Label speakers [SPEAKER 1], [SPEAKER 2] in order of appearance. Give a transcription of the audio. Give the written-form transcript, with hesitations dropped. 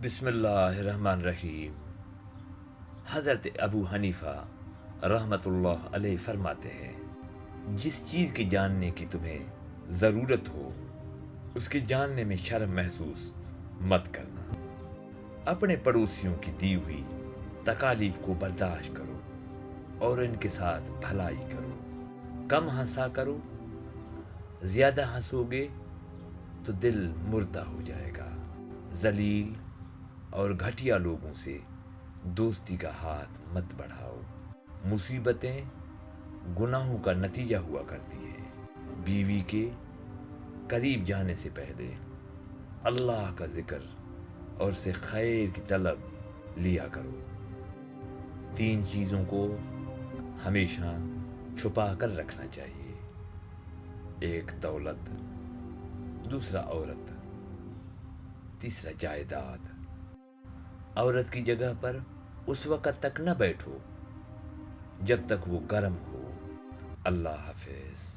[SPEAKER 1] بسم اللہ الرحمن الرحیم۔ حضرت ابو حنیفہ رحمۃ اللہ علیہ فرماتے ہیں، جس چیز کے جاننے کی تمہیں ضرورت ہو اس کے جاننے میں شرم محسوس مت کرنا۔ اپنے پڑوسیوں کی دی ہوئی تکالیف کو برداشت کرو اور ان کے ساتھ بھلائی کرو۔ کم ہنسا کرو، زیادہ ہنسو گے تو دل مردہ ہو جائے گا۔ ذلیل اور گھٹیا لوگوں سے دوستی کا ہاتھ مت بڑھاؤ، مصیبتیں گناہوں کا نتیجہ ہوا کرتی ہیں۔ بیوی کے قریب جانے سے پہلے اللہ کا ذکر اور اسے خیر کی طلب لیا کرو۔ 3 چیزوں کو ہمیشہ چھپا کر رکھنا چاہیے: ایک دولت، دوسرا عورت، تیسرا جائیداد۔ عورت کی جگہ پر اس وقت تک نہ بیٹھو جب تک وہ گرم ہو۔ اللہ حافظ۔